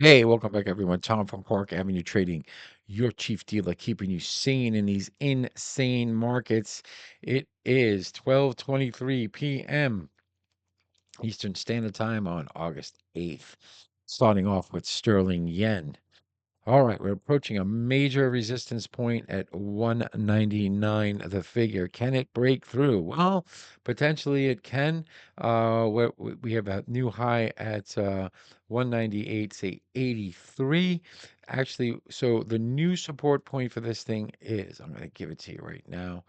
Hey, welcome back, everyone. Tom from Park Avenue Trading, your chief dealer, keeping you sane in these insane markets. It is 12:23 p.m. Eastern Standard Time on August 8th. Starting off with sterling yen. All right, we're approaching a major resistance point at 199, the figure. Can it break through? Well, potentially it can. We have a new high at 198, say 83. Actually, so the new support point for this thing is, I'm going to give it to you right now,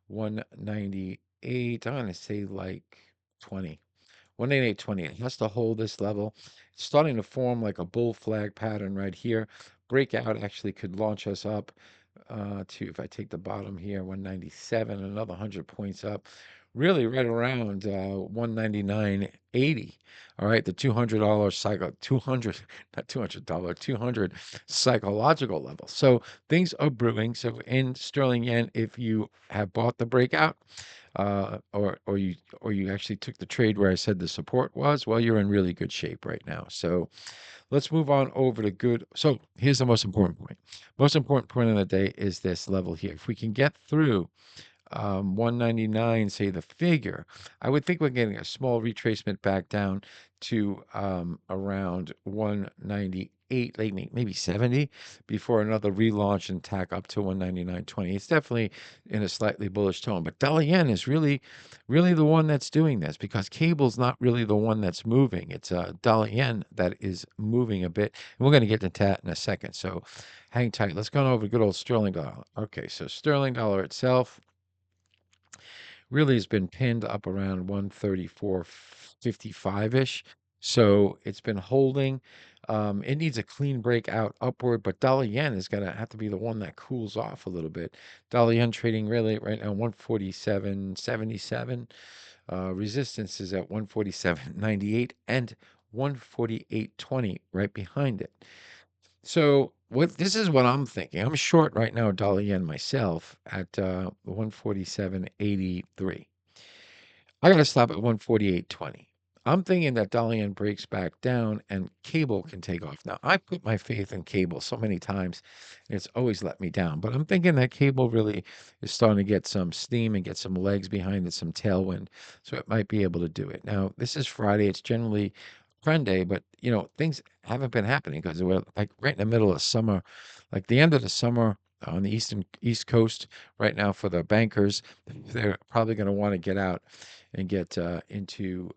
198. I'm going to say like 20. 188.20. It has to hold this level. It's starting to form like a bull flag pattern right here. Breakout actually could launch us up to, if I take the bottom here, 197, another 100 points up. Really right around 199.80. All right, the $200 cycle, 200, not $200, 200 psychological level. So things are brewing. So in sterling yen, if you have bought the breakout, or you actually took the trade where I said the support was, well, you're in really good shape right now. So let's move on over to good. So here's the most important point. Most important point of the day is this level here. If we can get through 199, say the figure, I would think we're getting a small retracement back down to around 198, maybe 70, before another relaunch and tack up to 199.20. It's definitely in a slightly bullish tone, but dollar yen is really, really the one that's doing this, because cable's not really the one that's moving. It's dollar yen that is moving a bit, and we're going to get to that in a second. So hang tight. Let's go over good old sterling dollar. Okay, so sterling dollar itself really has been pinned up around 134.55-ish. So it's been holding. It needs a clean breakout upward, but dollar yen is going to have to be the one that cools off a little bit. Dollar yen trading really right now 147.77. Resistance is at 147.98 and 148.20 right behind it. So this is what I'm thinking. I'm short right now dollar yen myself at 147.83. I got to stop at 148.20. I'm thinking that dollar yen breaks back down and cable can take off. Now, I put my faith in cable so many times, and it's always let me down. But I'm thinking that cable really is starting to get some steam and get some legs behind it, some tailwind, so it might be able to do it. Now, this is Friday. It's generally trend day, but things haven't been happening because we're like right in the middle of summer, like the end of the summer on the East Coast right now for the bankers. They're probably going to want to get out and get into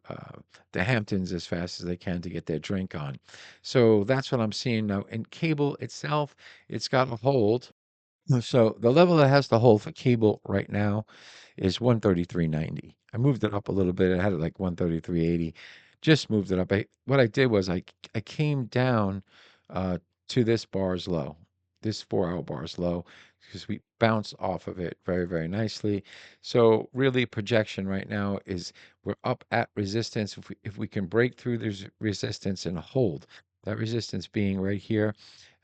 the Hamptons as fast as they can to get their drink on. So that's what I'm seeing now. And cable itself, it's got a hold. So the level that has to hold for cable right now is 133.90. I moved it up a little bit. I had it like 133.80. Just moved it up. What I did was I came down uh, to this bar's low, this 4-hour bar's low, because we bounced off of it very, very nicely. So really projection right now is we're up at resistance. If we can break through this resistance and hold, that resistance being right here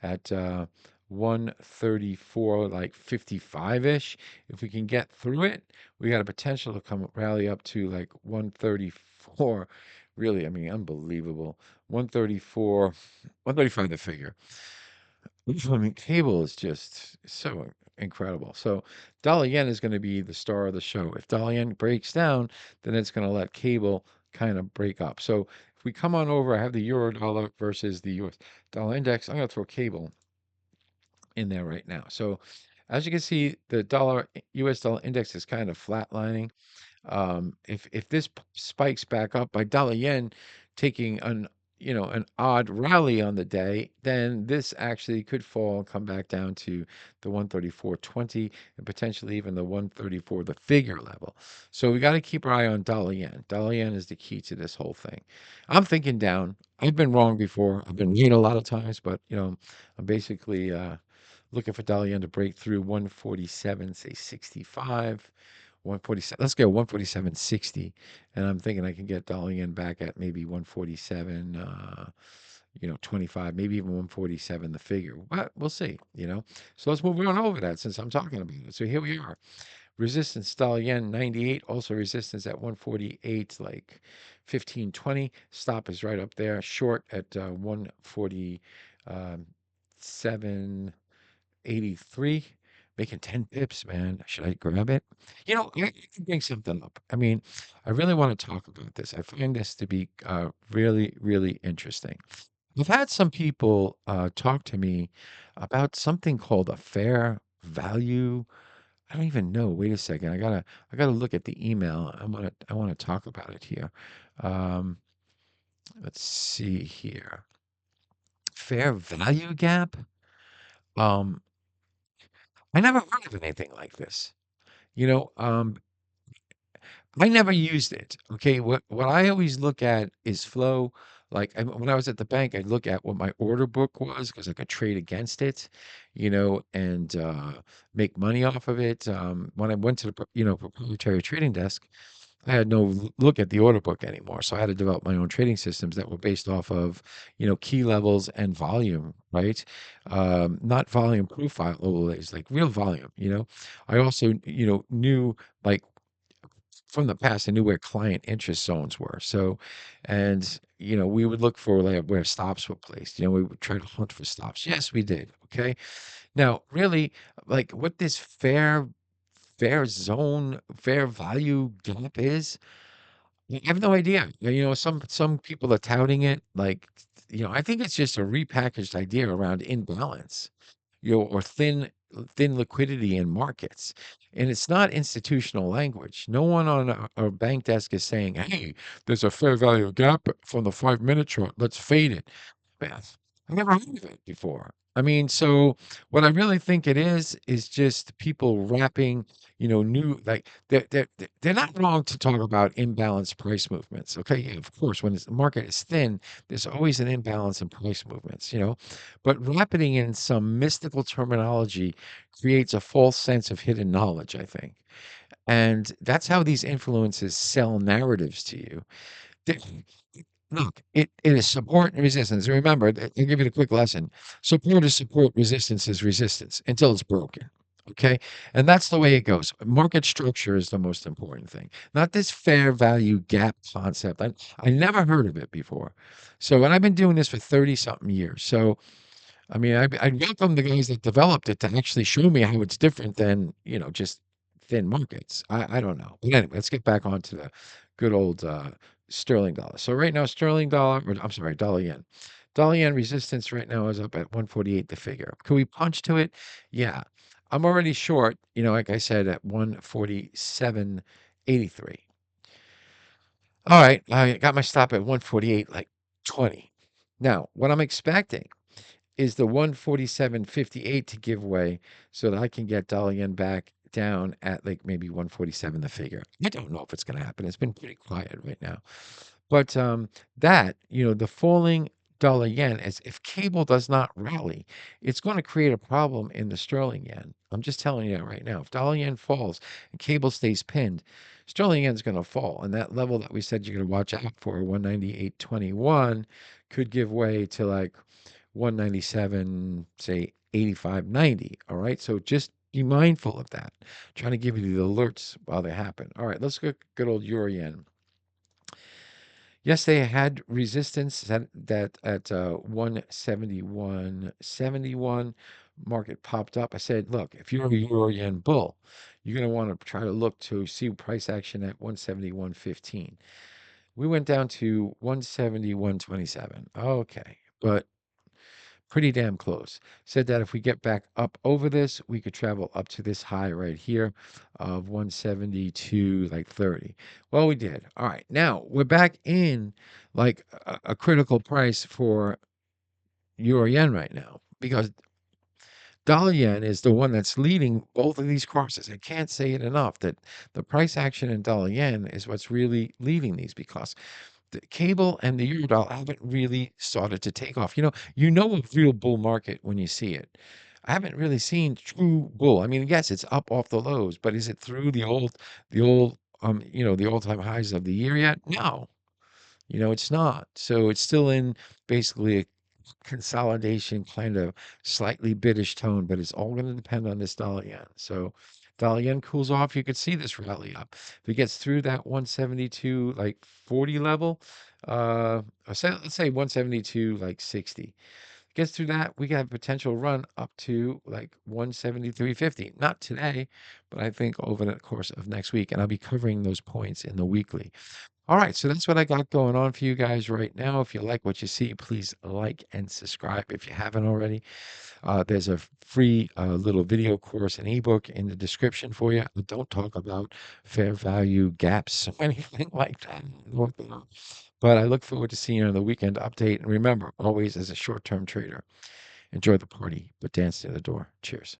at 134, like 55-ish. If we can get through it, we got a potential to come rally up to like 134. Really, I mean, unbelievable. 134, 135 the figure. I mean, cable is just so incredible. So dollar yen is going to be the star of the show. If dollar yen breaks down, then it's going to let cable kind of break up. So if we come on over, I have the euro dollar versus the US dollar index. I'm going to throw cable in there right now. So as you can see, the US dollar index is kind of flatlining. If this spikes back up by dollar yen taking an odd rally on the day, then this actually could fall and come back down to the 134.20 and potentially even the 134, the figure level. So we got to keep our eye on dollar yen. Dollar yen is the key to this whole thing. I'm thinking down. I've been wrong before. I've been right a lot of times, but I'm basically looking for dollar yen to break through 147, say 65. 147. Let's go 147.60, and I'm thinking I can get dollar yen back at maybe 147, 25, maybe even 147 the figure. But we'll see. So let's move on over that since I'm talking about it. So here we are. Resistance dollar yen 98, also resistance at 148, like 15.20. Stop is right up there. Short at 147.83, making 10 pips, man. Should I grab it? I can bring something up. I mean, I really want to talk about this. I find this to be really, really interesting. I've had some people talk to me about something called a fair value. I don't even know. Wait a second. I gotta look at the email. I wanna talk about it here. Um, let's see here. Fair value gap. Um, I never heard of anything like this. You know, um, I never used it. Okay, what I always look at is flow. Like when I was at the bank, I'd look at what my order book was because I could trade against it, and make money off of it. When I went to the proprietary trading desk, I had no look at the order book anymore. So I had to develop my own trading systems that were based off of, key levels and volume, right? Not volume profile overlays, like real volume. I also, knew like from the past, I knew where client interest zones were. So, and we would look for like where stops were placed. We would try to hunt for stops. Yes, we did. Okay. Now, really, like what this fair zone, fair value gap is, I have no idea. Some people are touting it like, I think it's just a repackaged idea around imbalance, or thin liquidity in markets. And it's not institutional language. No one on our bank desk is saying, "Hey, there's a fair value gap from the 5-minute chart. Let's fade it." Beth, I never heard of it before. I mean, so what I really think it is just people wrapping, new like they're not wrong to talk about imbalanced price movements. Okay, yeah, of course, when the market is thin, there's always an imbalance in price movements. But wrapping in some mystical terminology creates a false sense of hidden knowledge, I think. And that's how these influences sell narratives to you. They- Look, it is support and resistance. Remember, I'll give you the quick lesson. Support is support, resistance is resistance until it's broken. Okay. And that's the way it goes. Market structure is the most important thing, not this fair value gap concept. I never heard of it before. So, and I've been doing this for 30 something years. So, I mean, I welcome the guys that developed it to actually show me how it's different than, just thin markets. I don't know. But anyway, let's get back onto the good old sterling dollar. So right now, sterling dollar, or I'm sorry, dollar yen. Dollar yen resistance right now is up at 148 the figure. Can we punch to it? Yeah. I'm already short, like I said, at 147.83. All right, I got my stop at 148, like 20. Now, what I'm expecting is the 147.58 to give way so that I can get dollar yen back down at like maybe 147 the figure. I don't know if it's going to happen. It's been pretty quiet right now. But the falling dollar yen, as if cable does not rally, it's going to create a problem in the sterling yen. I'm just telling you that right now. If dollar yen falls and cable stays pinned, sterling yen is going to fall. And that level that we said you're going to watch out for, 198.21, could give way to like 197, say 85.90. All right. So just be mindful of that. Trying to give you the alerts while they happen. All right. Let's go good old euro yen. Yes, they had resistance that at 171.71 market popped up. I said, look, if you're a euro yen bull, you're going to want to try to look to see price action at 171.15. We went down to 171.27. Okay, but pretty damn close. Said that if we get back up over this, we could travel up to this high right here of 172, like 30. Well, we did. All right. Now we're back in like a critical price for euro yen right now because dollar yen is the one that's leading both of these crosses. I can't say it enough that the price action in dollar yen is what's really leading these because the cable and the Eurodollar haven't really started to take off. You know a real bull market when you see it. I haven't really seen true bull. I mean, yes, it's up off the lows, but is it through the all-time highs of the year yet? No, it's not. So it's still in basically a consolidation kind of slightly biddish tone, but it's all going to depend on this dollar yen. So dollar yen cools off, you could see this rally up. If it gets through that 172 like 40 level, or say, let's say 172 like 60. Gets through that, we got a potential run up to like 173.50. Not today, but I think over the course of next week. And I'll be covering those points in the weekly. All right, so that's what I got going on for you guys right now. If you like what you see, please like and subscribe if you haven't already. There's a free little video course and ebook in the description for you. I don't talk about fair value gaps or anything like that. But I look forward to seeing you on the weekend update. And remember, always as a short-term trader, enjoy the party, but dance near the door. Cheers.